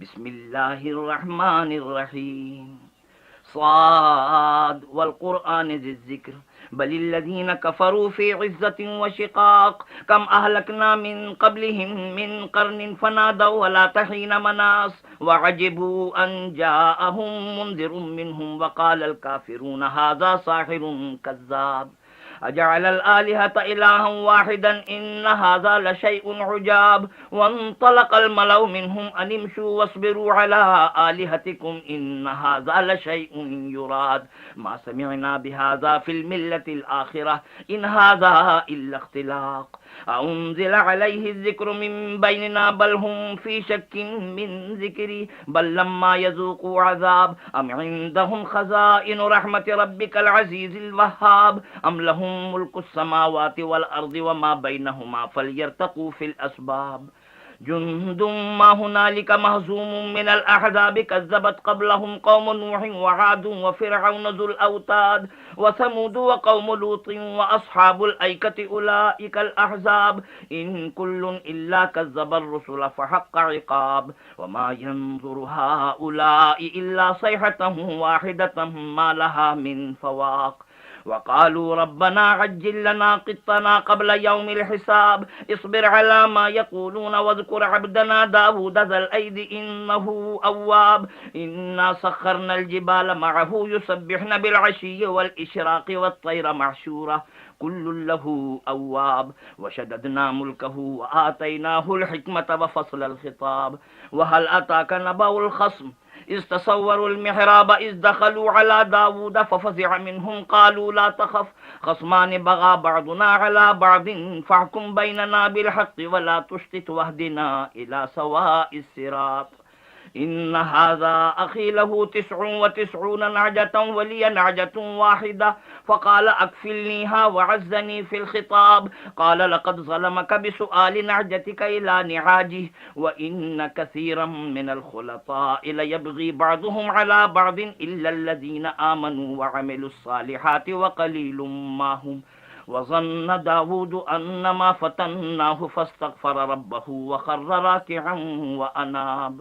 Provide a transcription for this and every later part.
بسم اللہ الرحمن الرحیم صاد والقرآن ذی الذکر بل الذین کفروا فی عزة وشقاق کم اہلکنا من قبلہم من قرن فنادوا ولا تحین مناص وعجبوا ان جاءہم منذر منہم وقال الکافرون ھذا ساحر کذاب اجعل الآلهة إلها واحدا إن هذا لشيء عجاب وانطلق الملأ منهم أن امشوا واصبروا على آلهتكم إن هذا لشيء يراد ما سمعنا بهذا في الملة الآخرة إن هذا إلا اختلاق أنزل عليه الذكر من بيننا بل هم في شك من ذكري بل لما يذوقوا عذاب أم عندهم خزائن رحمة ربك العزيز الوهاب أم لهم ملك السماوات والأرض وما بينهما فليرتقوا في الأسباب جند ما هنالك مهزوم من الأحزاب كذبت قبلهم قوم نوح وعاد وفرعون ذو الأوتاد وثمود وقوم لوط وأصحاب الأيكة أولئك الأحزاب إن كل إلا كذب الرسل فحق عقاب وما ينظر هؤلاء إلا صيحة واحدة ما لها من فواق وقالوا ربنا عجل لنا قطنا قبل يوم الحساب اصبر على ما يقولون واذكر عبدنا داود ذا الأيد إنه أواب إنا سخرنا الجبال معه يسبحن بالعشي والإشراق والطير معشورة كل له أواب وشددنا ملكه وآتيناه الحكمة وفصل الخطاب وهل أتاك نبأ الخصم إذ تصوروا المحراب إذ دخلوا على داود ففزع منهم قالوا لا تخف خصمان بغى بعضنا على بعض فاحكم بيننا بالحق ولا تشتت واهدنا إلى سواء الصراط إن هذا أخي له 99 نعجة ولي نعجة واحدة فقال أكفلنيها وعزني في الخطاب قال لقد ظلمك بسؤال نعجتك إلى نعاجه وإن كثيرا من الخلطاء ليبغي بعضهم على بعض إلا الذين آمنوا وعملوا الصالحات وقليل ما هم وظن داود أنما فتناه فاستغفر ربه وخر راكعا وأناب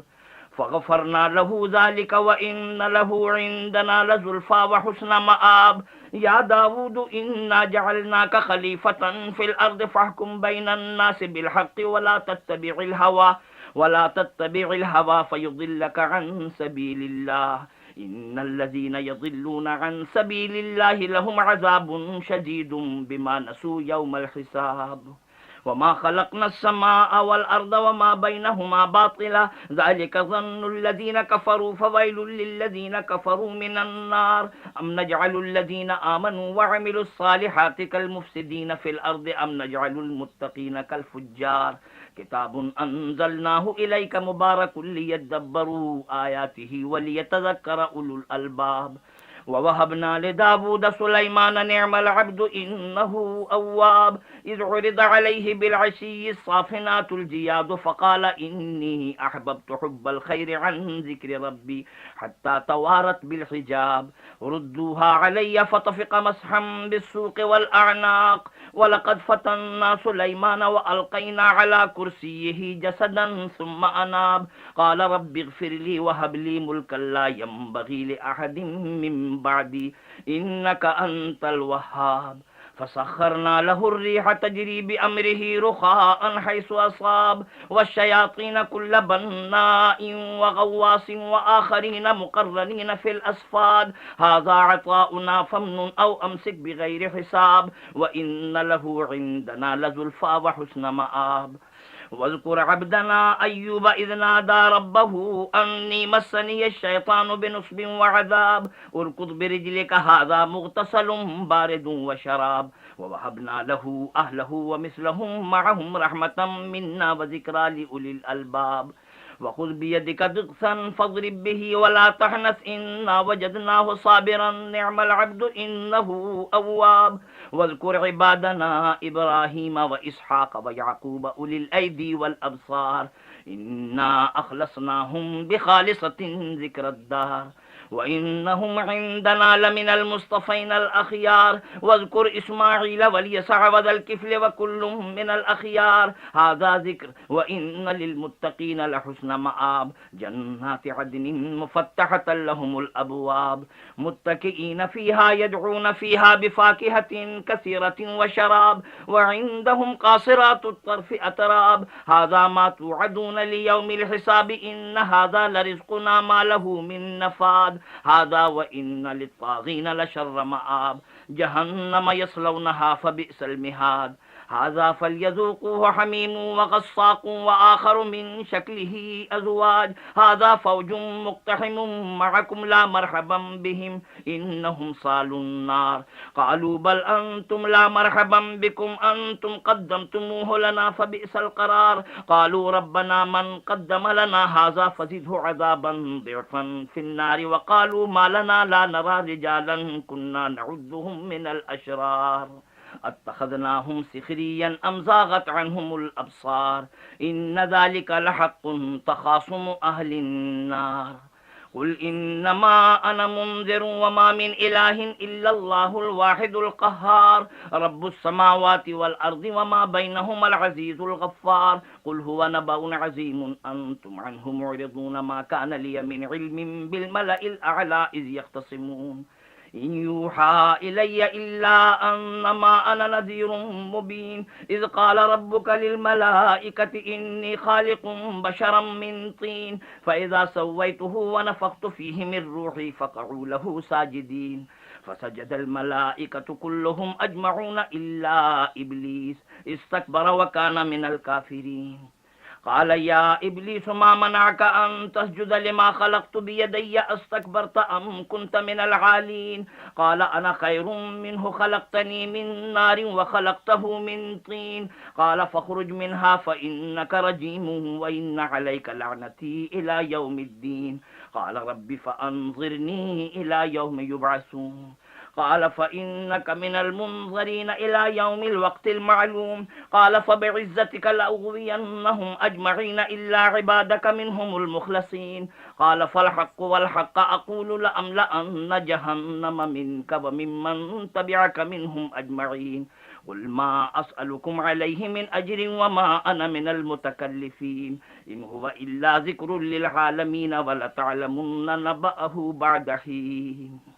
فغفرنا له ذلك وإن له عندنا لزلفى وحسن مآب يا داود إنا جعلناك خليفة في الأرض فاحكم بين الناس بالحق ولا تتبع الهوى فيضلك عن سبيل الله إن الذين يضلون عن سبيل الله لهم عذاب شديد بما نسوا يوم الحساب وما خلقنا السماء والأرض وما بينهما باطلا ذلك ظن الذين كفروا فويل للذين كفروا من النار أم نجعل الذين آمنوا وعملوا الصالحات كالمفسدين في الأرض أم نجعل المتقين كالفجار كتاب أنزلناه إليك مبارك ليدبروا آياته وليتذكر أولو الألباب ووهبنا لداود سليمان نعم العبد إنه أواب إذ عرض عليه بالعشي الصافنات الجياد فقال إني أحببت حب الخير عن ذكر ربي حتى توارت بالحجاب ردوها علي فطفق مسحا بالسوق والأعناق ولقد فتنا سليمان وألقينا على كرسيه جسدا ثم أناب قال رب اغفر لي وهب لي ملكا لا ينبغي لأحد من بعدي إنك أنت الوهاب فسخرنا له الريح تجري بأمره رخاء حيث أصاب والشياطين كل بناء وغواص وآخرين مقرنين في الأصفاد هذا عطاؤنا فامنن أو أمسك بغير حساب وإن له عندنا لزلفى وحسن مآب واذكر عبدنا أيوب إذ نادى ربه أني مسني الشيطان بنصب وعذاب اركض برجلك هذا مغتسل بارد وشراب ووهبنا له أهله ومثلهم معهم رحمة منا وذكرى لأولي الألباب وخذ بيدك ضغثا فاضرب به ولا تحنث إنا وجدناه صابرا نعم العبد إنه أواب واذكر عبادنا إبراهيم وإسحاق ويعقوب أولي الأيدي والأبصار إنا أخلصناهم بخالصة ذكر الدار وإنهم عندنا لمن المصطفين الأخيار واذكر إسماعيل واليسع وذا الكفل وكل من الأخيار هذا ذكر وإن للمتقين لحسن مآب جنات عدن مفتحة لهم الأبواب متكئين فيها يدعون فيها بفاكهة كثيرة وشراب وعندهم قاصرات الطرف أتراب هذا ما توعدون ليوم الحساب إن هذا لرزقنا ما له من نفاد هذا وإن للطاغين لشر مآب جهنم يصلونها فبئس المهاد هذا فليذوقوه حميم وغساق وآخر من شكله أزواج هذا فوج مقتحم معكم لا مرحبا بهم إنهم صالوا النار قالوا بل أنتم لا مرحبا بكم أنتم قدمتموه لنا فبئس القرار قالوا ربنا من قدم لنا هذا فزده عذابا ضعفا في النار وقالوا ما لنا لا نرى رجالا كنا نعدهم من الأشرار اتخذناهم سخريا أم زاغت عنهم الأبصار إن ذلك لحق تخاصم أهل النار قل إنما أنا منذر وما من إله إلا الله الواحد القهار رب السماوات والأرض وما بينهما العزيز الغفار قل هو نبأ عظيم أنتم عنه معرضون ما كان لي من علم بالملأ الأعلى إذ يختصمون إن يوحى إلي إلا أنما أنا نذير مبين إذ قال ربك للملائكة إني خالق بشرا من طين فإذا سويته ونفخت فيه من روحي فقعوا له ساجدين فسجد الملائكة كلهم أجمعون إلا إبليس استكبر وكان من الكافرين قال يا إبليس ما منعك أن تسجد لما خلقت بيدي أستكبرت أم كنت من العالين قال أنا خير منه خلقتني من نار وخلقته من طين قال فاخرج منها فإنك رجيم وإن عليك لعنتي إلى يوم الدين قال رب فأنظرني إلى يوم يبعثون قال فإنك من المنظرين إلى يوم الوقت المعلوم قال فبعزتك لأغوينهم أجمعين إلا عبادك منهم المخلصين قال فالحق والحق أقول لأملأن جهنم منك وممن تبعك منهم أجمعين قل ما أسألكم عليه من أجر وما أنا من المتكلفين إن هو إلا ذكر للعالمين ولتعلمن نبأه بعد حين